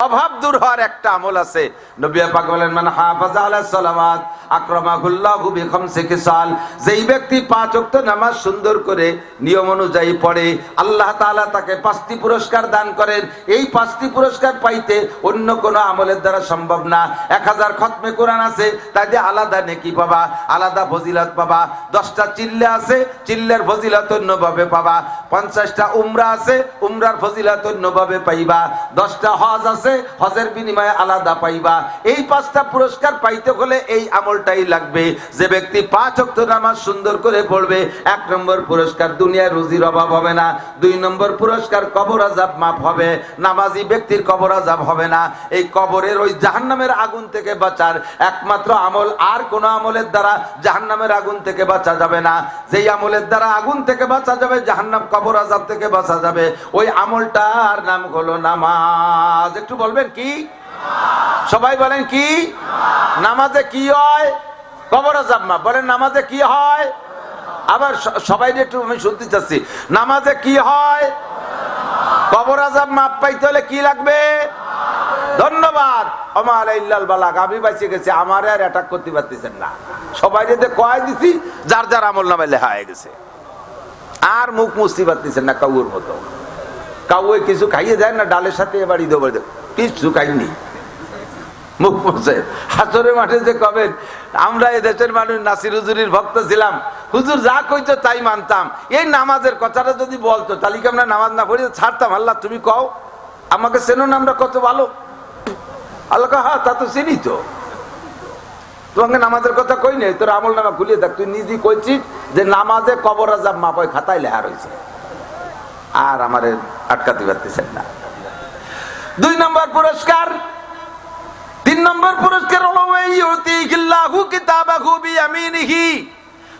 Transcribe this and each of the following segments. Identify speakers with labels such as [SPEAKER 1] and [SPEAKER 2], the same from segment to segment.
[SPEAKER 1] অভাব দূর হওয়ার একটা আমল আছে। নবী পাক বলেন, মান হাফাজা আলা সালাওয়াত আকরামাহুল্লাহু বিখামসি খিসাল, যেই ব্যক্তি 5 ওয়াক্ত নামাজ সুন্দর করে নিয়ম অনুযায়ী পড়ে, আল্লাহ তাআলা তাকে 5টি পুরস্কার দান করেন। এই 5টি পুরস্কার পাইতে অন্য কোনো আমলের দ্বারা সম্ভব না। 1000 খতমে কোরআন আছে, তাই দিয়ে আলাদা নেকি পাবা, আলাদা ফজিলত পাবা। 10টা চিল্লা আছে, চিল্লার ফজিলত অন্যভাবে পাবা। 50টা উমরা আছে, উমরার ফজিলত অন্যভাবে পাইবা। 10টা হজ আছে, হজের বিনিময়ে আলাদা পাইবা। এই 5টা পুরস্কার পাইতে হলে এই আমলটাই লাগবে। যে ব্যক্তি 5 ওয়াক্ত নামাজ সুন্দর করে পড়বে, 1 নম্বর পুরস্কার দুনিয়ায় রুজির অভাব হবে না। 2 নম্বর পুরস্কার কবর আযাব মাফ হবে, নামাজি ব্যক্তির কবর আযাব হবে না। এই কবরের ওই জাহান্নামের আগুন থেকে বাঁচার একমাত্র আমল, আর কোন আমলের দ্বারা জাহান্নামের আগুন থেকে বাঁচা যাবে না। যেই আমলের দ্বারা আগুন থেকে বাঁচা যাবে, জাহান্নাম কবর আযাব থেকে বাঁচা যাবে, ওই আমলটার নাম হলো নামাজ। একটু বলবেন কি? সবাই বলেন কি? নামাজে কি হয়? কবর আযাব মাফ। বলেন নামাজে কি হয়? আবার সবাই একটু আমি শুনতে চাচ্ছি, নামাজে কি হয়? কবর আযাব মাফ পাইতে হলে কি লাগবে? ধন্যবাদ। আমার ইল্লাল বালাগ, আমি বাইচে গেছি, আমার আর অ্যাটাক করতে পারতেছেন না। সবাই যদি কয় দিছি, যার যার আমল নামায় লেখা হয়ে গেছে, আর মুখ মুছতে পারতেছেন না কাউর মতো। কাউয়ে কিছু খাইয়ে দেয় না, ডালের সাথে বাড়ি দেবো, কিছু খাইনি, মুখ মুছে। হাসরের মাঠে যে কবেন, আমরা এই দেশের মানুষ নাসির হুজুরির ভক্ত ছিলাম, হুজুর যা কইতো তাই মানতাম। এই নামাজের কথাটা যদি বলতো, তাহলে কি আমরা নামাজ না পড়ে ছাড়তাম? আল্লাহ তুমি কও, আমাকে চেনো না, আমরা কত ভালো। আল্লাহ হ্যাঁ, তা তো চিনি তো, তোমাকে নামাজের কথা কই নাই, তোর আমল নামা খুলিয়ে দেখ। তুই নিজেই কইছিস যে নামাজে কবর আযাব মাপ হয়, খাতায় লেখা রয়েছে, আর আমারে আটকাতে পারতেছেন না। 2 নম্বর পুরস্কার। 3 নম্বর পুরস্কার হলো ইউতিহিল্লাহু কিতাবাহু বিয়ামিনিহি।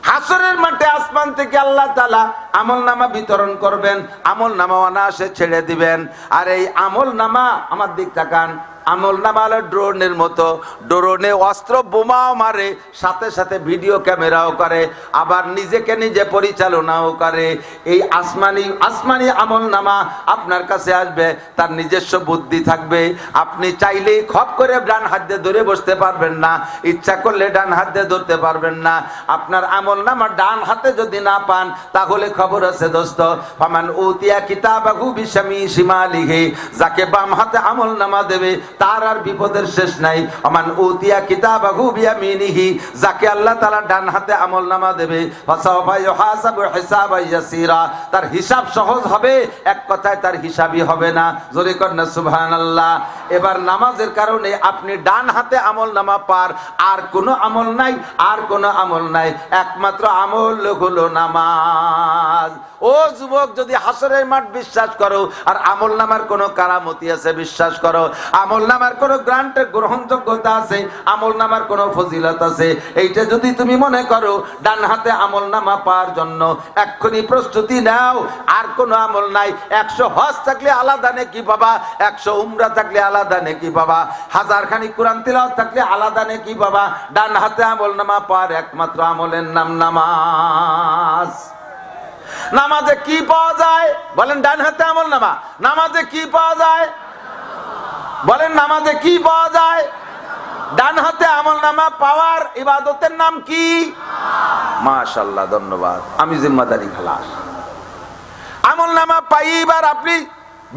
[SPEAKER 1] হাসরের মাঠে আসমান থেকে আল্লাহ তাআলা আমলনামা বিতরণ করবেন, আমলনামা অনায়াসে ছেড়ে দিবেন। আর এই আমলনামা, আমার দিক তাকান, আমলনামা হলো ড্রোনের মতো। ড্রোনে অস্ত্র বোমাও মারে, সাথে সাথে ভিডিও ক্যামেরাও করে, আবার নিজেকে নিজে পরিচালনাও করে। এই আসমানি আমলনামা আপনার কাছে আসবে, তার নিজস্ব বুদ্ধি থাকবে। আপনি চাইলে খপ করে ডান হাত দিয়ে ধরে বসতে পারবেন না, ইচ্ছা করলে ডান হাত দিয়ে ধরতে পারবেন না। আপনার আমলনামা ডান হাতে যদি না পান, তাহলে খবর আছে দোস্ত, ফামান উতিয়া কিতাবাহু বিশামিশিমালিহি, যাকে বাম হাতে আমলনামা দেবে তার আর বিপদের শেষ নাই। আমান উতিয়া কিতাবাহু বিয়ামিনিহি, যাকে আল্লাহ তাআলা ডান হাতে আমলনামা দেবে, ফাসাওফা ইউহাসাবু হিসাবান ইয়াসীরা, তার হিসাব সহজ হবে, এক কথায় তার হিসাবই হবে না। জোরে কর না সুবহানাল্লাহ। এবার নামাজের কারণে আপনি ডান হাতে আমলনামা পার, আর কোনো আমল নাই, আর কোনো আমল নাই, একমাত্র আমল হলো নামাজ। ও যুবক, যদি হাসরের মাঠ বিশ্বাস করো, আর আমলনামার কোনো কারামতি আছে বিশ্বাস করো, আমলনামার কোনো গ্রহণযোগ্যতা আছে, আমলনামার কোনো ফজিলত আছে, এইটা যদি তুমি মনে করো, ডান হাতে আমলনামা পাওয়ার জন্য এক্ষুনি প্রস্তুতি নাও। আর কোনো আমল নাই। 100 হজ থাকলে আলাদা নেকি পাবা, 100 উমরা থাকলে আলাদা নেকি পাবা, 1000 খানি কোরআন তিলাওয়াত থাকলে আলাদা নেকি পাবা। ডান হাতে আমলনামা পাওয়ার একমাত্র আমলের নাম নামাজ। নামাজে কি পাওয়া যায়? বলেন ডান হাতে আমলনামা। নামাজে কি পাওয়া যায়? বলেন নামাজে কি পাওয়া যায়? ডান হাতে আমলনামা পাওয়ার ইবাদতের নাম কি? মাশাআল্লাহ, ধন্যবাদ। আমি জিম্মাদারি খালাস। আমলনামা পাইবার আপনি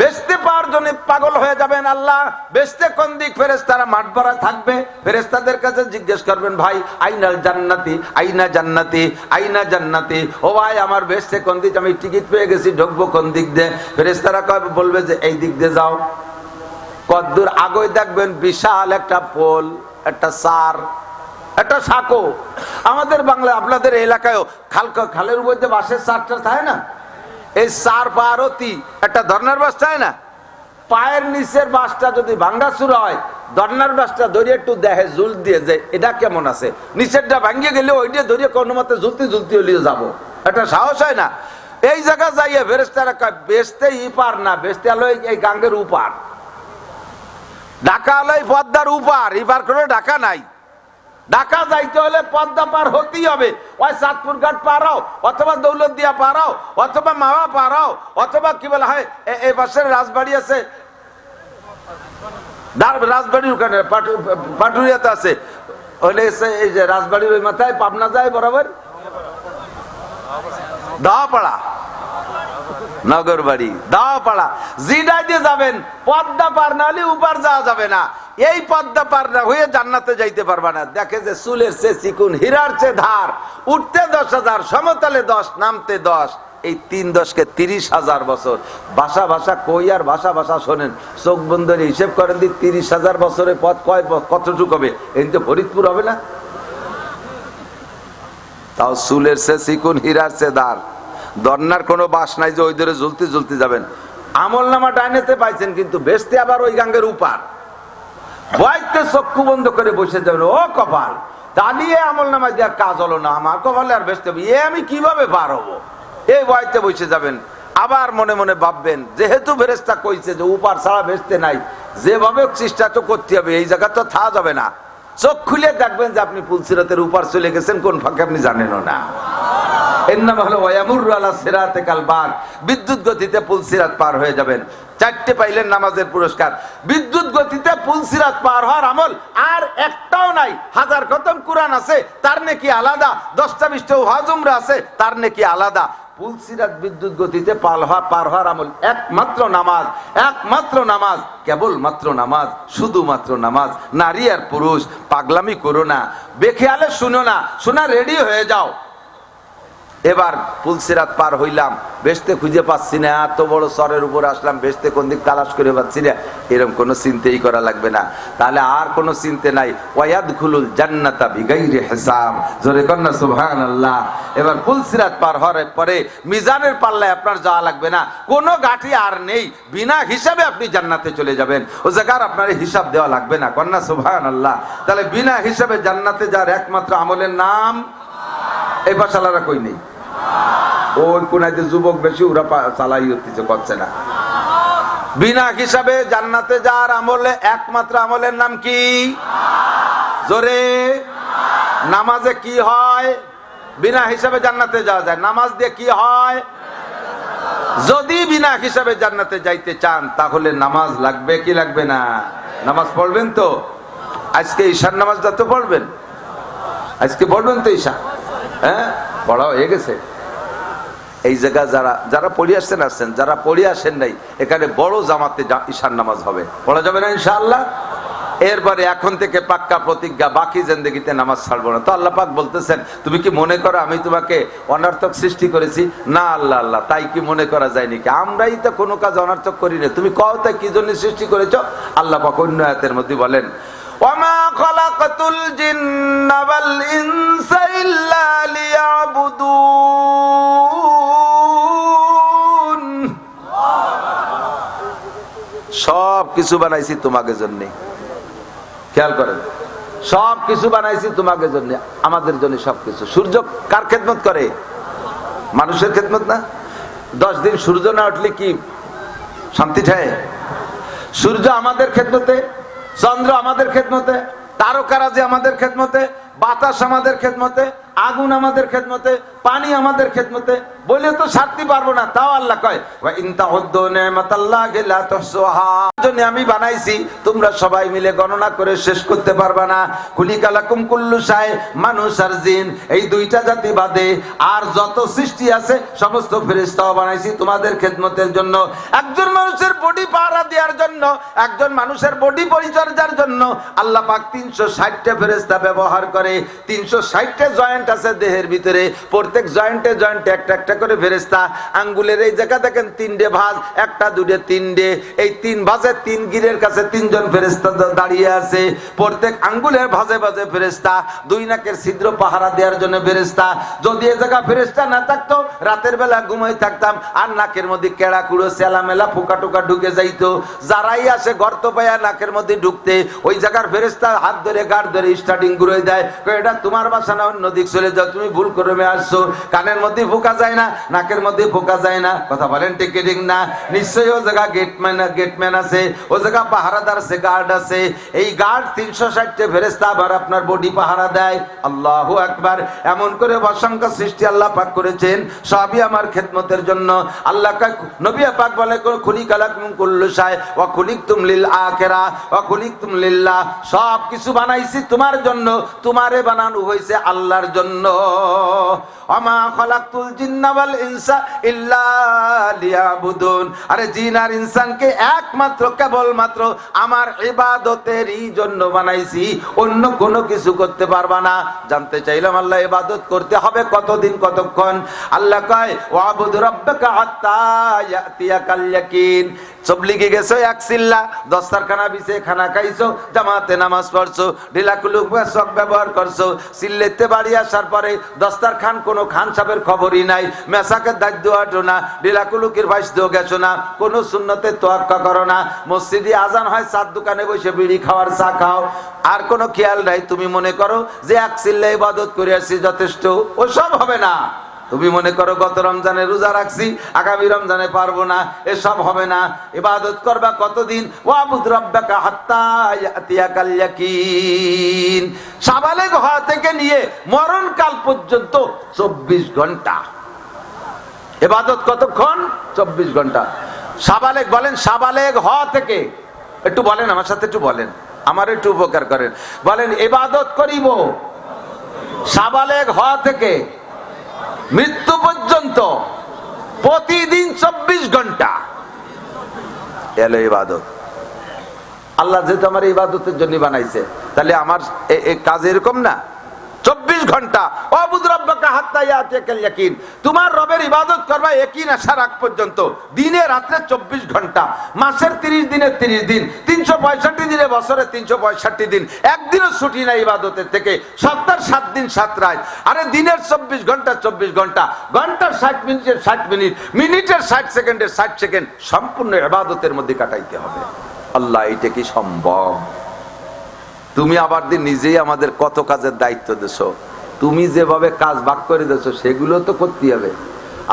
[SPEAKER 1] বেচতে পাওয়ার জন্য পাগল হয়ে যাবেন। আল্লাহ বেচতে কোন দিক? ফেরেশতারা মাঠ ভরা থাকবে, ফেরেশতাদের কাছে জিজ্ঞেস করবেন, ভাই আইনাল জান্নাতি, আইনা জান্নাতি, আইনা জান্নাতি, ও ভাই আমার বেচতে কোন দিক? আমি টিকিট পেয়ে গেছি, ঢুকবো কোন দিক দিয়ে? ফেরেশতারা বলবে যে এই দিক দিয়ে যাও। কদ্দূর আগে দেখবেন বিশাল একটা পোল, একটা সার, একটা সাঁকো। আমাদের বাংলা, আপনাদের এলাকায়ও খালের উপর যে বাঁশের সারটা থাকে না, এই সার পারতি একটা ধর্নার বাস চায় না, পায়ের নিচের বাসটা যদি ভাঙ্গা শুরু হয়, ধর্নার বাসটা ধরিয়ে একটু দেখে, ঝুল দিয়ে যে এটা কেমন আছে, নিচেরটা ভাঙ্গিয়ে গেলে ওইটা ধরিয়ে কোনো মতে ঝুলতে ঝুলতে হলিয়ে যাবো, একটা সাহস হয় না। এই জায়গা যাইয়ে ফেরেশতারা কয় বেচতে ইপার না, বেচতে হলো এই গাঙ্গের উপার, ঢাকা হলো পদ্মার উপার, এবার কোনো ঢাকা নাই। ঢাকা যাইতে হলে পদ্মা পার হতেই হবে, ওই চাঁদপুর ঘাট পারাও, অথবা দৌলতদিয়া পারাও, অথবা মাওয়া পারাও, অথবা কি বলা হয় এই পাশের রাজবাড়ি আছে রাজবাড়ির ওখানে পাটুরিয়াতে আছে, ওইলে এই যে রাজবাড়ির ওই মাথায় পাবনা যায় বরাবর দাওয়াপাড়া, নগরবাড়ি দাওয়াপাড়া, জিডা দিয়ে যাবেন পদ্মা পার না হলে উপার যাওয়া যাবে না। এই পদ্মা পার না হয়ে জান্নাতে যাইতে পারবা না। দেখে যে চুলের চেয়ে চিকুন, হীরার চেয়ে ধার, উঠতে 10,000, সমতলে 10, নামতে 10, এই 3-10 = 30,000 বছর। ভাষা ভাষা কই আর ভাষা ভাষা শোনেন, চোখ বন্ধ করে হিসেব করেন দি 30,000 বছরের পথ কতটুকু হবে? এই তো ফরিদপুর হবে না? তাও চুলের চেয়ে চিকুন, হীরার চেয়ে ধার, দন্নার কোনো বাস নাই যে ওই ধরে ঝুলতে ঝুলতে যাবেন। আমল নামা ডাইনেতে পাইছেন, কিন্তু বেচতে আবার ওই গাঙ্গের উপার, বয়তে চক্ষু বন্ধ করে বসে যাবেন। ও কপাল, দাঁড়িয়ে আমল নামা দেওয়ার কাজ হলো না, আমার কপালে আর বেচতে হবে, আমি কিভাবে পার হবো? এই বয়তে বসে যাবেন। আবার মনে মনে ভাববেন, যেহেতু ফেরেশতা কইছে যে উপার ছাড়া বেচতে নাই, যেভাবে চেষ্টা তো করতে হবে, এই জায়গা তো থাকা যাবে না। চোখ খুলে দেখবেন যে আপনি পুলসিরাতের উপার চলে গেছেন, কোন ফাঁকে আপনি জানেনও না। এর নাম হলো ওয়ায়ামুরু আলা সিরাতে কালবাগ, বিদ্যুৎ গতিতে পুলসিরাত পার হয়ে যাবেন। 4টে পাইলেন নামাজের পুরস্কার। বিদ্যুৎ গতিতে পুলসিরাত পার হওয়ার আমল আর একটাও নাই। 1000 খতম কোরআন আছে, তার নেকি আলাদা। 10টা 20টা হজ উমরা আছে, তার নেকি আলাদা। পুলসিরাত বিদ্যুৎ গতিতে পার হওয়ার আমল একমাত্র নামাজ, একমাত্র নামাজ, কেবলমাত্র নামাজ, শুধুমাত্র নামাজ। নারী আর পুরুষ পাগলামি করো না, বেখেয়ালে শুনো না, শোনা রেডি হয়ে যাও। এবার পুলসিরাত পার হইলাম, বেহেশতে খুঁজে পাচ্ছি না, এত বড় চরের উপর আসলাম, বেহেশতে কোন দিক তালাশ করে পাচ্ছি না, এরকম কোনো চিন্তাই করা লাগবে না। তাহলে আর কোনো চিন্তা নাই। ওয়ায়াদখুলুল জান্নাতা বিগাইরি হিসাব, জোরে কন্না সুবহানাল্লাহ। এবার পুলসিরাত পার হওয়ার পরে মিজানের পাল্লায় আপনার যাওয়া লাগবে না, কোনো গাঠি আর নেই, বিনা হিসাবে আপনি জান্নাতে চলে যাবেন। ও জায়গার আপনার হিসাব দেওয়া লাগবে না, কন্না সুবহানাল্লাহ। তাহলে বিনা হিসাবে জান্নাতে যাওয়ার একমাত্র আমলের নাম, এই বাসালারা কই নেই, ওই কোনাইতে যুবক বেশি, ওরা চালাই হচ্ছে, করছে না। বিনা হিসাবে জান্নাতে যাওয়ার আমলে একমাত্র আমলের নাম কি? জোরে, নামাজে কি হয়? বিনা হিসাবে জান্নাতে যাওয়া যায়। নামাজ দিয়ে কি হয়? যদি বিনা হিসাবে জান্নাতে যাইতে চান, তাহলে নামাজ লাগবে কি লাগবে না? নামাজ পড়বেন তো? আজকে ঈশার নামাজটা তো পড়বেন, আজকে পড়বেন তো ঈশা? হ্যাঁ, পড়া হয়ে গেছে। এই জায়গা যারা যারা পড়ে আসছেন আসছেন, যারা পড়ে আসেন নাই, এখানে বড় জামাতে ঈশার নামাজ হবে, পড়া যাবে না ইনশাআল্লাহ। এরপরে এখন থেকে পাক্কা প্রতিজ্ঞা, বাকি জিন্দেগিতে নামাজ ছাড়বো না। তো আল্লাহ পাক বলতেছেন, তুমি কি মনে করো আমি তোমাকে অনর্থক সৃষ্টি করেছি? না আল্লাহ আল্লাহ, তাই কি মনে করা যায় নাকি? আমরাই তো কোনো কাজ অনর্থক করি না, তুমি কও তাই কি জন্য সৃষ্টি করেছো? আল্লাহ পাক অন্য আয়াতের মধ্যে বলেন, ওয়ামা খালাকাতুল জিন্না ওয়াল ইনসা ইল্লা লিয়াবুদুন। সব কিছু বানাইছি তোমাকে জন্য। খেয়াল করেন, সব কিছু বানাইছি তোমাকে জন্য, আমাদের জন্য সবকিছু। সূর্য কার খেদমত করে? মানুষের খেদমত না? 10 দিন সূর্য না উঠলে কি শান্তি ঠায়? সূর্য আমাদের খেদমতে, চন্দ্র আমাদের খেদমতে, তারকারাজি আমাদের খেদমতে, বাতাস আমাদের খেদমতে, আগুন আমাদের খেদমতে, পানি আমাদের খেদমতে, বলে তো সারতে পারবো না। তাও আল্লাহ কয়, ওয়া ইন তাউদ্দু নি'মাতাল্লাহি লা তুহসুহা, আমি বানাইছি, তোমরা সবাই মিলে গণনা করে শেষ করতে পারবা না। কুলিকালাকুম কুল্লু শাই, মানুষ আর জিন, এই দুইটা জাতি বাদে আর যত সৃষ্টি আছে সমস্ত ফেরেশতাও বানাইছি তোমাদের খেদমতের জন্য। একজন মানুষের বডি পাহারা দেওয়ার জন্য, একজন মানুষের বডি পরিচর্যার জন্য আল্লাহ পাক 360টা ফেরেশতা ব্যবহার করে। 360টা জয়েন্ট আছে দেহের ভিতরে, প্রত্যেক জয়েন্টে জয়েন্টে একটা একটা করে ফেরেশতা। আঙ্গুলের এই জায়গা দেখেন 3টে ভাঁজ, 1টা 2টে 3টে, এই 3 ভাঁজে 3 গিরের কাছে 3 জন ফেরেশতা দাঁড়িয়ে আছে। প্রত্যেক আঙ্গুলের ভাঁজে ভাঁজে ফেরেশতা, 2 নাকের ছিদ্র পাহারা দেওয়ার জন্য ফেরেশতা। যদি এই জায়গা ফেরেশতা না থাকতো, রাতের বেলা ঘুমাই থাকতাম, আর নাকের মধ্যে কেড়া কুড়ো সেলা মেলা পোকা টোকা ঢুকে যাইতো। যারাই আসে গর্ত পায়া নাকের মধ্যে ঢুকতে, ওই জায়গার ফেরেশতা হাত ধরে গাড় ধরে স্টার্টিং ঘুরে দেয়, কই এটা তোমার বাসা না, অন্য দিক চলে যাও, তুমি ভুল করে আসছো। কানের মধ্যে ফোকা যায় না, নাকের মধ্যে ফোকা যায় না, কথা বলেন ঠিক কি ঠিক না? নিশ্চয়ই ও জায়গা গেটম্যান আছে, ও জায়গা পাহারাদার আছে, গার্ড আছে। এই গার্ড 360 ফেরেশতা আবার আপনার বডি পাহারা দেয়। আল্লাহু আকবার। এমন করে অসংখ্য সৃষ্টি আল্লাহ পাক করেছেন, সবই আমার খেদমতের জন্য। আল্লাহ নবী পাক বলে খুলিকালাকুম কুল্লু শাই ওয়া খুলিকতুম লিল আখিরা ওয়া খুলিকতুম লিল্লাহ। সব কিছু বানাইছি তোমার জন্য, তোমারে বানানো হয়েছে আল্লাহর জন্য। আমা খালাকতুল জিন্না ওয়াল ইনসা ইল্লা লিয়াবুদুন। আরে জিন আর ইনসানকে একমাত্র কেবলমাত্র আমার ইবাদতেরই জন্য বানাইছি, অন্য কোনো কিছু করতে পারবা না। জানতে চাইলাম আল্লাহ ইবাদত করতে হবে কতদিন, কতক্ষণ? আল্লাহ কয় ওয়াবুদ রাব্বাকা হাত্তা ইয়াতিয়াকাল ইয়াকিন। চবলিগে গেছো এক চিল্লা, দস্তারখানা বিছে খানা খাইছো, জামাতে নামাজ পড়ছো, ঢিলাকুলুক সব ব্যবহার করছো, চিল্লাইতে বাড়ি আসার পরে দস্তারখান কোনো খান সাহেবের খবরই নাই, মেসাকের দায়িত্ব আটো না, ঢিলাকুলুকের ভাইস দিয়েও গেছো না, কোনো সুন্নতে তোয়াক্কা করো না, মসজিদে আজান হয় চার দোকানে বসে বিড়ি খাওয়ার চা খাও, আর কোনো খেয়াল নাই। তুমি মনে করো যে এক চিল্লা ইবাদত করে আসছি যথেষ্ট, ওসব হবে না। তুমি মনে করো গত রমজানে রোজা রাখছি, আগামী রমজানে পারবো না, এসব হবে না। ইবাদত করবা কতদিন? ওয়াবুদ রাব্বাকা হাত্তা ইয়াতিয়াকাল ইয়াকিন। সাবালেগ হওয়া থেকে নিয়ে মরণকাল পর্যন্ত 24 ঘন্টা ইবাদত। কতক্ষণ? 24 ঘন্টা। সাবালেগ বলেন, সাবালেগ হওয়া থেকে, একটু বলেন আমার সাথে, একটু বলেন, আমার একটু উপকার করেন, বলেন ইবাদত করিব সাবালেগ হওয়া থেকে মৃত্যু পর্যন্ত প্রতিদিন 24 ঘন্টা এলো ইবাদত। আল্লাহ যেহেতু আমার ইবাদতের জন্য বানাইছে, তাহলে আমার কাজ এরকম না, 24 ঘন্টা। ওয়াবুদ রাব্বাকা হাত্তা ইয়াতিয়াকাল ইয়াকিন। তোমার রবের ইবাদত করবা ইয়াকিন আসার আগ পর্যন্ত, দিনে রাত্রে 24 ঘন্টা, মাসের 30 দিনে 30 দিন, 365 দিনে বছরে 365 দিন, একদিনও ছুটি নাই ইবাদতের থেকে, সপ্তাহে 7 দিন 7 রাত। আরে দিনের 24 ঘন্টা 24 ঘন্টা, ঘন্টার 60 মিনিটের 60 মিনিট, মিনিটের 60 সেকেন্ডের 60 সেকেন্ড সম্পূর্ণ ইবাদতের মধ্যে কাটাইতে হবে। আল্লাহ, এটা কি সম্ভব? তুমি আবার দিন নিজেই আমাদের কত কাজের দায়িত্ব দেছো, তুমি যেভাবে কাজ ভাগ করে দেছো সেগুলো তো করতে হবে।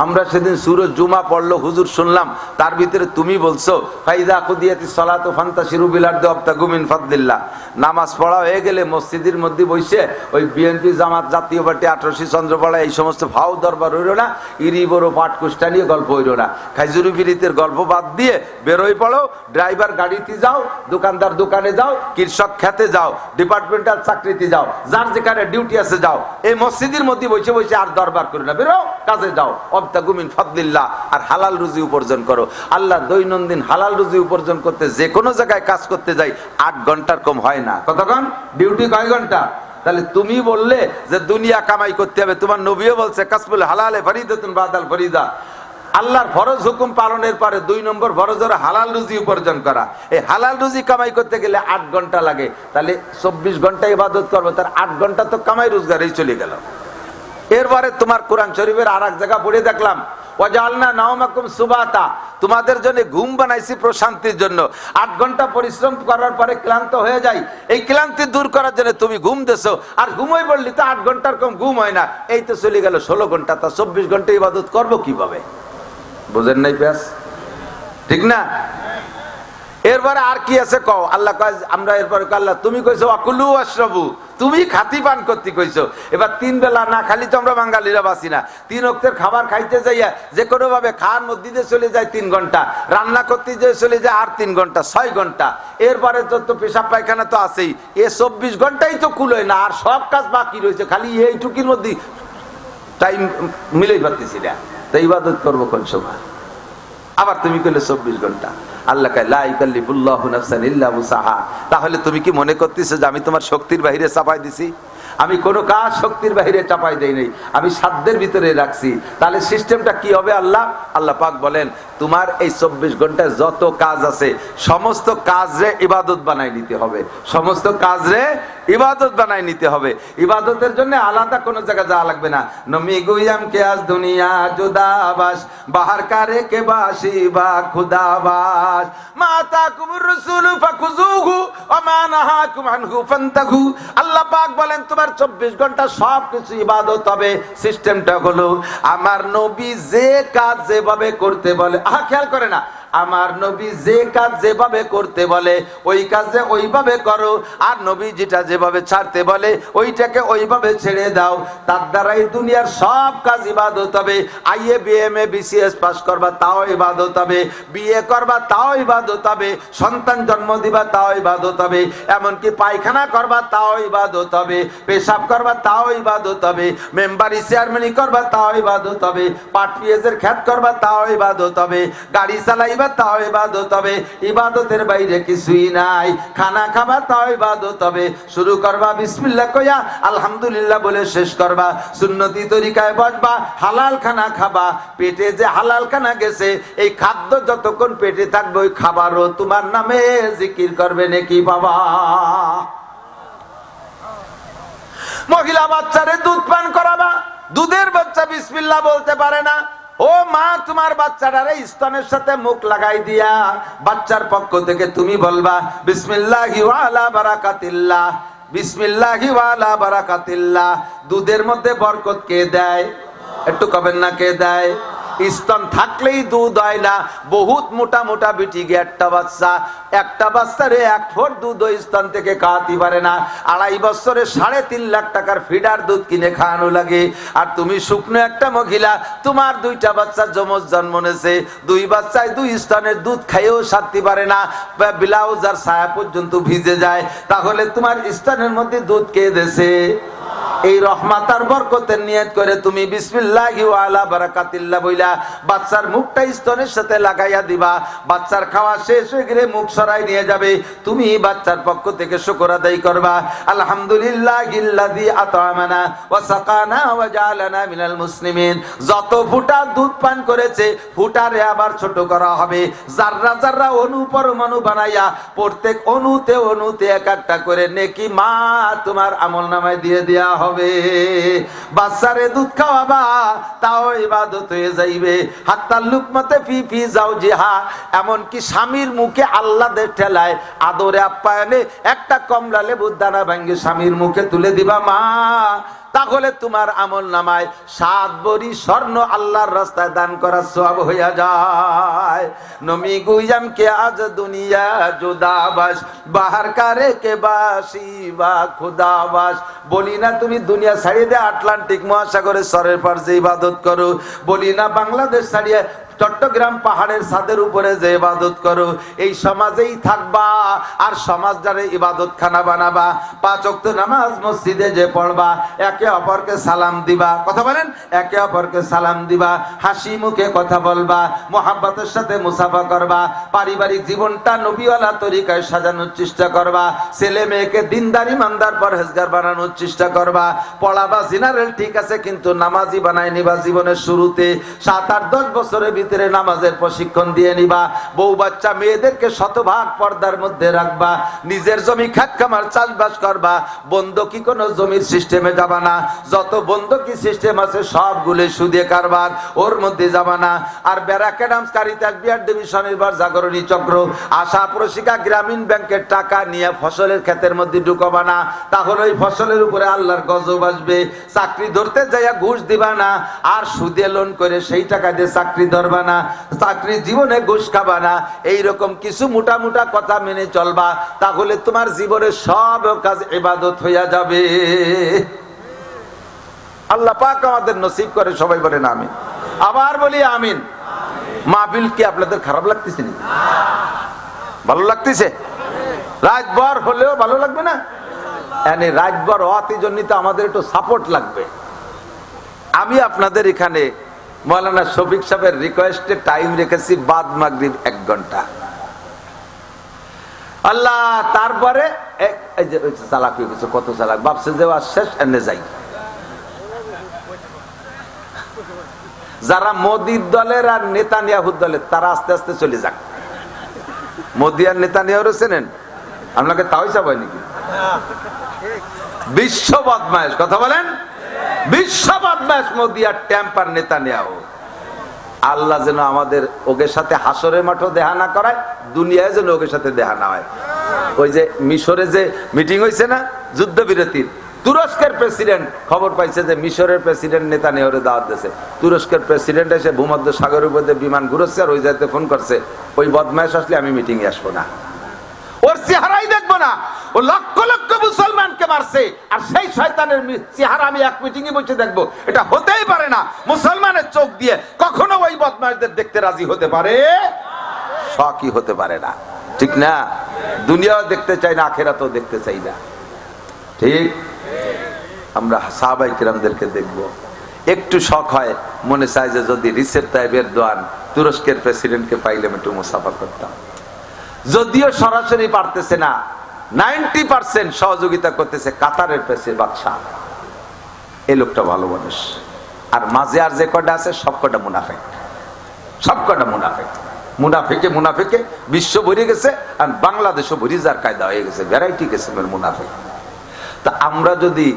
[SPEAKER 1] আমরা সেদিন সূরা জুমা পড়লো, হুজুর শুনলাম, তার ভিতরে তুমি বলছো ফাইদা কুদিয়াতিস সালাতু ফান্তাশিরু বিল আরদি ওয়াবতাগু মিন ফাদলিল্লাহ। নামাজ পড়া হয়ে গেলে মসজিদের মধ্যে বসে ওই বিএনপি জামাত জাতীয় পার্টি 18 চন্দ্রপাড়া এই সমস্ত ভাও দরবার হইল না, ইরি বড় পাট কুষ্টা নিয়ে গল্প হইল না, খাইজুরি বিরিতের গল্প বাদ দিয়ে বেরোই পড়ো, ড্রাইভার গাড়িতে যাও, দোকানদার দোকানে যাও, কৃষক খেতে যাও, ডিপার্টমেন্টাল চাকরিতে যাও, যার যেখানে ডিউটি আছে যাও। এই মসজিদের মধ্যে বসে বসে আর দরবার করো না, বেরো কাজে যাও, ওয়াবতাগু মিন ফাদলিল্লাহ, আর হালাল রুজি উপার্জন করো। আল্লাহ দৈনন্দিন হালাল রুজি উপার্জন করতে যে কোনো জায়গায় কাজ করতে যাই 8 ঘন্টার কম হয় না। কতক্ষণ ডিউটি? কয় ঘন্টা? তাহলে তুমি বললে যে দুনিয়া কামাই করতে হবে, তোমার নবীও বলছে কাসবুল হালালে ফরিদাতুন বাদাল ফরিদা। আল্লাহর ফরজ হুকুম পালনের পরে 2 নম্বর ফরজ হলো হালাল রুজি উপার্জন করা। এই হালাল রুজি কামাই করতে গেলে 8 ঘন্টা লাগে, তাহলে 24 ঘন্টা ইবাদত করবো, তার 8 ঘন্টা তো কামাই রোজগারেই চলে গেল। এরপরে তোমার কোরআন শরীফের আর এক জায়গা পড়ে দেখলাম ওয়াজআলনা নাওমাকুম সুবাতা, তোমাদের জন্য ঘুম বানাইছি প্রশান্তির জন্য। 8 ঘন্টা পরিশ্রম করার পরে ক্লান্ত হয়ে যায়, এই ক্লান্তি দূর করার জন্য তুমি ঘুম দেছো, আর ঘুমই বললি তো 8 ঘন্টার কম ঘুম হয় না, এই তো চলে গেল 16 ঘন্টা। তা 24 ঘন্টা ইবাদত করবো কিভাবে? বুঝেন নাই পেঁয়াজ? ঠিক না? এরপরে আর কি আছে কও? আল্লাহ কয়, আমরা এরপরে আল্লাহ তুমি কইছো আকুলু আশরাবু, তুমি খাতি পান করতে কইছো। এবার 3 বেলা না খালি তো আমরা বাঙালিরা বাসি না, 3 ওয়াক্তের খাবার খাইতে যাইয়া যে কোনো ভাবে খাওয়ার মধ্যে দিয়ে চলে যায় 3 ঘন্টা, রান্না করতে যে চলে যায় আর 3 ঘন্টা, 6 ঘন্টা। এরপরে তো পেশাব পায়খানা তো আছেই, এ 24 ঘন্টাই তো কুলোয় না, আর সব কাজ বাকি রয়েছে, খালি এইটুকির মধ্যে টাইম মিলেই পারতেছি না। তো ইবাদত করবো কোন সময়? আবার তুমি কইলে 24 ঘন্টা। আল্লাহ কয় লা ইকাল্লিফুল্লাহু নাফসান ইল্লা উসাহা। তাহলে তুমি কি মনে করতেছো যে আমি তোমার শক্তির বাইরে চাপাই দিছি? আমি কোনো কাজ শক্তির বাইরে চাপাই দেই নাই, আমি সাধ্যের ভিতরে রাখছি। তাহলে সিস্টেমটা কি হবে? আল্লাহ পাক বলেন তোমার এই 24 ঘন্টায় যত কাজ আছে সমস্ত কাজরে ইবাদত বানাই নিতে হবে, সমস্ত কাজরে ইবাদত বানাই নিতে হবে। ইবাদতের জন্য আলাদা কোনো জায়গা যাওয়া লাগবে না। নমি গুইয়াম কে আজ দুনিয়া জুদাবাস, বাহার কারে কে বাসি বা খুদাবাস, মাতা কুমুর রাসূল ফাকুযুহু ওয়া মা নাহাকুম আনহু ফান্তাহু। আল্লাহ আল্লাহ পাক বলেন তোমার 24 ঘন্টা সবকিছু ইবাদত হবে। সিস্টেমটা হলো আমার নবী যে কাজ যেভাবে করতে বলে, খেয়াল করে না, আমার নবী যে কাজ যেভাবে করতে বলে ওই কাজে ওইভাবে করো, আর নবী যেটা যেভাবে ছাড়তে বলে ওইটাকে ওইভাবে ছেড়ে দাও। তার দ্বারাই দুনিয়ার সব কাজ ইবাদত হবে। আইএ বিএমএ বিসিএস পাস করবা তাও ইবাদত হবে, বিয়ে করবা তাও ইবাদত হবে, সন্তান জন্ম দিবা তাও ইবাদত হবে, এমনকি পায়খানা করবা তাও ইবাদত হবে, পেশাব করবা তাও ইবাদত হবে, মেম্বারি চেয়ারম্যানি করবা তাও ইবাদত হবে, পাট পিঁয়াজের খ্যাত করবা তাও ইবাদত হবে, গাড়ি চালাই তাও ইবাদত হবে। ইবাদতের বাইরে কিছুই নাই। খানা খাবা তাও ইবাদত হবে। শুরু করবা বিসমিল্লাহ কইয়া, আলহামদুলিল্লাহ বলে শেষ করবা। সুন্নতি তরিকায় বসবা, হালাল খানা খাবা। পেটে যে হালাল খানা গেছে, এই খাদ্য যতক্ষণ পেটে থাকবে ওই খাবারও তোমার নামে জিকির করবে নাকি বাবা। মহিলা বাচ্চারে দুধ পান করাবা, দুধের বাচ্চা বিসমিল্লাহ বলতে পারে না, ও মা তোমার বাচ্চাটারে স্তনের সাথে মুখ লাগাই দিয়া বাচ্চার পক্ষ থেকে তুমি বলবা বিসমিল্লাহি ওয়া আলা বারাকাতিল্লাহ, বিসমিল্লাহি ওয়া আলা বারাকাতিল্লাহ। দুধের মধ্যে বরকত কে দেয়? একটু কবেন না কে দেয়? স্তন থাকলেই দুধ হয় না। বহুত মোটা মোটা বিটি গে একটা বাচ্চারে 1 ফোঁট দুধ ওই স্তন থেকে খাওয়াতে পারে না। 2.5 বছরে 3.5 লাখ টাকার ফিডার দুধ কিনে খাওয়ানো লাগে। আর তুমি শুকনো একটা মহিলা, তোমার 2টা বাচ্চা জমজ জন্ম নিয়েছে, 2 বাচ্চায় 2 স্তনের দুধ খাইয়েও সারতে পারে না, ব্লাউজ আর ছায়া পর্যন্ত ভিজে যায়। তাহলে তোমার স্তনের মধ্যে দুধ কে দেছে? এই রহমত আর বরকতের নিয়ত করে তুমি বিসমিল্লাহি ওয়া আলা বারাকাতিল্লাহ বইলা বাচ্চার মুখটা স্তনের সাথে লাগাইয়া দিবা। বাচ্চার খাওয়া শেষ হয়ে গেলে মুখ সরাই নিয়ে যাবে, তুমি বাচ্চার পক্ষ থেকে শুকর আদায় করবা, আলহামদুলিল্লাহিল্লাযী আত'আমানা ওয়া সাকানা ওয়া জাআলানা মিনাল মুসলিমিন। যত ফুটা দুধ পান করেছে ফুটারে আবার ছোট করা হবে, জাররা জাররা অণু পরমাণু বানাইয়া প্রত্যেক অণুতে অণুতে এক একটা করে নেকি মা তোমার আমলনামায় দিয়ে দেয়া হবে। বাচ্চারে দুধ খাওয়াবা তাও ইবাদত হয়ে যাইবে। হাত্তা লুকমাতে ফি ফি জাওজিহা, এমন কি স্বামীর মুখে আল্লাহদের ঠেলায় আদরে আপ্যায়নে একটা কমলা লেবুর দানা ভাঙ্গে স্বামীর মুখে তুলে দিবা মা, তাহলে তোমার আমল নামায় 7 ভরি স্বর্ণ আল্লাহর রাস্তায় দান করার সওয়াব হইয়া যায়। নমি গুইয়াম কে আজ দুনিয়া জুদাবাস বাহার কারে কে বাসি বা খুদাবাস। বলি না তুমি দুনিয়া ছাড়িয়ে দে আটলান্টিক মহাসাগরের সরের পার যে ইবাদত করো, বলি না বাংলাদেশ ছাড়িয়ে চট্টগ্রাম পাহাড়ের ছাদের উপরে যে ইবাদত করো, এই সমাজেই থাকবা আর সমাজ যারে ইবাদত খানা বানাবা। 5 ওয়াক্ত নামাজ মসজিদে যে পড়বা, একে অপরকে সালাম দিবা, কথা বলেন, একে অপরকে সালাম দিবা, হাসি মুখে কথা বলবা, মোহাব্বতের সাথে মুসাফা করবা, পারিবারিক জীবনটা নবীওয়ালা তরিকায় সাজানোর চেষ্টা করবা, ছেলে মেয়েকে দিনদার ইমানদার পরহেজগার বানানোর চেষ্টা করবা, পড়াবা জেনারেল ঠিক আছে কিন্তু নামাজি বানাই নিবা। জীবনের শুরুতে 7-8-10 বছরের নামাজের প্রশিক্ষণ দিয়ে নিবা। বউ বাচ্চা মেয়েদেরকে শতভাগ পর্দার মধ্যে রাখবা। নিজের জমি খাত খামার চাষবাস করবা। বন্ধকি কোনো জমির সিস্টেমে যাবা না। যত বন্ধকি সিস্টেম আছে সবগুলো সুদে কারবার, ওর মধ্যে যাবা না। আর ব্যারাকেডামস কারিতাস বিআর ডিভিশন নির্ভর জাগরণী চক্র আশা প্রশিকা গ্রামীণ ব্যাংকের টাকা নিয়ে ফসলের ক্ষেতের মধ্যে ঢুকাবা না, তাহলে ওই ফসলের উপরে আল্লাহর গজব আসবে। চাকরি ধরতে যাইয়া ঘুষ দিবা না, আর সুদে লোন করে সেই টাকা দিয়ে চাকরি ধরবা না, চাকরি জীবনে ঘুষ খাবা না। এইরকম কিছু মোটা মোটা কথা মেনে চলবা, তাহলে তোমার জীবনের সব কাজ ইবাদত হইয়া যাবে। আল্লাহ পাক আমাদের নসিব করে, সবাই বলেন আমিন। আবার বলি আমিন। মাহফিল কি আপনাদের খারাপ লাগতেছে নাকি? ভালো লাগতেছে? রাতভর হলেও ভালো লাগবে না? রাতভর হওয়ার জন্য তো আমাদের একটু সাপোর্ট লাগবে। আমি আপনাদের এখানে মৌলানা শফিক সাহেবের রিকোয়েস্টে টাইম রেখেছি বাদ মাগরিব 1 ঘন্টা। আল্লাহ তারপরে চালাক হয়ে গেছে, কত চালাক ভাবছে যে শেষ এনে যাই। যারা মোদির দলের আর নেতানিয়াহুর দলের তারা আস্তে আস্তে চলে যাক। মোদি আর নেতানিয়াহুর চেনেন আপনাকে? তাও চাবাই নাকি? বিশ্ব বদমাইশ, কথা বলেন, বিশ্ব বদমাইশ মোদি আর টেম্পার নেতানিয়াহু। আল্লাহ যেন আমাদের ওদের সাথে হাসরের মাঠও দেখা না করায়, দুনিয়ায় যেন ওদের সাথে দেখা না হয়। ওই যে মিশরে যে মিটিং হয়েছে না, যুদ্ধবিরতির। তুরস্কের প্রেসিডেন্ট খবর পাইছে যে মিশরের প্রেসিডেন্ট নেতানিয়াহুরে দাওয়াত দিয়েছে। তুরস্কের প্রেসিডেন্ট এসে ভূমধ্য সাগরের উপর দিয়ে বিমান ঘুরছে, আর ওই যাইতে ফোন করছে, ওই বদমাইশ আসলে আমি মিটিং এ আসবো না, ওর চেহারাই দেখবো না। ও লক্ষ লক্ষ মুসলমানকে মারছে, আর সেই শয়তানের চেহারা আমি এক মিটিং এ বসে দেখবো? এটা হতেই পারে না। মুসলমানের চোখ দিয়ে কখনো ওই বদমাইশদের দেখতে রাজি হতে পারে? শখই হতে পারে না, ঠিক না? দুনিয়াও দেখতে চাই না, আখিরাতও দেখতে চাই না, ঠিক? আমরা সাহাবায়ে কিরামদেরকে দেখবো, একটু শখ হয়, মনে চায় যে যদি রিসেপ তাইয়েব এরদোয়ান তুরস্কের প্রেসিডেন্টকে পাইলে একটু মুসাফা করতাম। যদিও সরাসরি পারতেছে না, 90% সহযোগিতা করতেছে কাতারের প্রেসিডেন্ট বাদশা। এই লোকটা ভালো মানুষ, আর মাঝে আর যে কটা আছে সব কটা মুনাফিক, সব কটা মুনাফিক। মুনাফিকে বিশ্ব ভরে গেছে, আর বাংলাদেশও ভরি যার কায়দা হয়ে গেছে, ভ্যারাইটি কিসমের মুনাফিক। তা আমরা যদি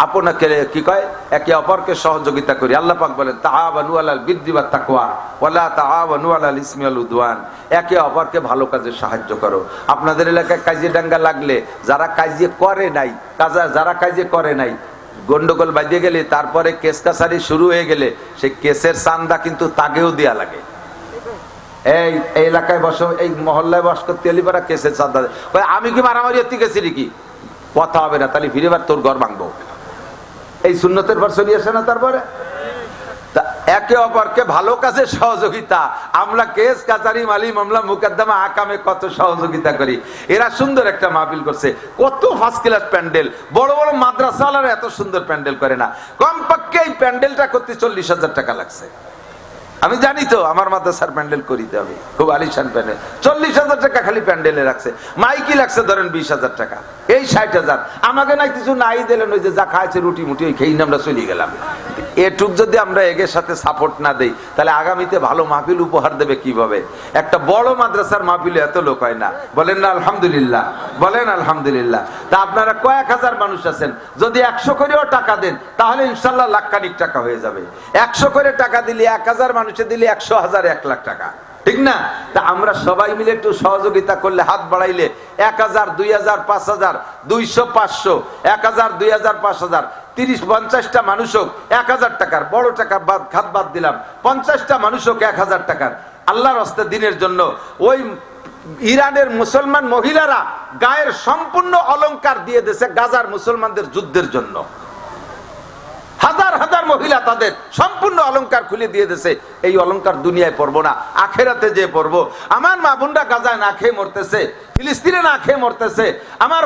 [SPEAKER 1] আপনাকে কি কয় একে অপরকে সহযোগিতা করি, আল্লাহ পাক বলেন তাআওয়ানু আলাল বিররি ওয়াত তাকওয়া ওয়ালা তাআওয়ানু আলাল ইসমি ওয়াল উদওয়ান, একে অপরকে ভালো কাজে সাহায্য করো। আপনাদের এলাকায় কাজে ডাঙ্গা লাগলে যারা কাজে করে নাই, যারা কাজে করে নাই, গন্ডগোল বাজিয়ে গেলে, তারপরে কেস কাছারি শুরু হয়ে গেলে, সেই কেসের চান্দা কিন্তু তাগেও দেয়া লাগে। এই এলাকায় বসো, এই মহল্লায় বস করতে এলি পারা কেসের চান্দা, আমি কি মারামারি হতে গেছি নাকি? কথা হবে না, তাহলে ফিরে বার তোর ঘর ভাঙবো। এই সুন্নতের পর চলে আসে না? তারপরে একে অপরকে ভালো কাজে সহযোগিতা। আমরা কেস কাচারি মালি মামলা মুকদ্দমা আকামে কত সহযোগিতা করি। এরা সুন্দর একটা মাহফিল করছে, কত ফার্স্ট ক্লাস প্যান্ডেল, বড় বড় মাদ্রাসাওয়ালারা এত সুন্দর প্যান্ডেল করে না। কমপক্ষে এই প্যান্ডেলটা করতে 40,000 টাকা লাগছে। আমি জানি তো আমার মাদ্রাসার প্যান্ডেল করিতে হবে, খুব আলিশান প্যান্ডেল, 40,000 টাকা খালি প্যান্ডেলে রাখছে। মাইকি লাগছে ধরেন 20,000 টাকা, এই 60,000। আমাকে না কিছু নাই দিলেন, ওই যে যা খাইছে রুটি মুটি ওই খেয়ে আমরা চলে গেলাম। এটুক যদি আমরা এগের সাথে সাপোর্ট না দেই, তাহলে আগামীতে ভালো মাহফিল উপহার দেবে কিভাবে? একটা বড় মাদ্রাসার মাহফিলে এত লোক হয় না, বলেন না আলহামদুলিল্লাহ, বলেন আলহামদুলিল্লাহ। তা আপনারা কয়েক হাজার মানুষ আছেন, যদি 100 করেও টাকা দেন তাহলে ইনশাল্লাহ লাখখানিক টাকা হয়ে যাবে। 100 করে টাকা দিলে 1000 মানুষে দিলে 100,000 1 লাখ টাকা, ঠিক না? তা আমরা সবাই মিলে একটু সহযোগিতা করলে, হাত বাড়াইলে 1000 2000 5000 200 500 1000 2000 5000 30-50টা মানুষ হোক 1000 টাকার, বড় টাকা বাদ খাত বাদ দিলাম, 50টা মানুষ হোক 1000 টাকার, আল্লাহর রাস্তে দিনের জন্য। ওই ইরানের মুসলমান মহিলারা গায়ের সম্পূর্ণ অলংকার দিয়ে দিয়েছে গাজার মুসলমানদের যুদ্ধের জন্য। হাজার হাজার মহিলা তাদের সম্পূর্ণ অলংকার খুলে দিয়ে দিয়েছে। এই অলংকার দুনিয়ায় পরবো না, আখেরাতে যে পরবো। আমার মা বোনরা গাজায় না খেয়ে মরতেছে, ফিলিস্তিনে না খেয়ে মরতেছে, আমার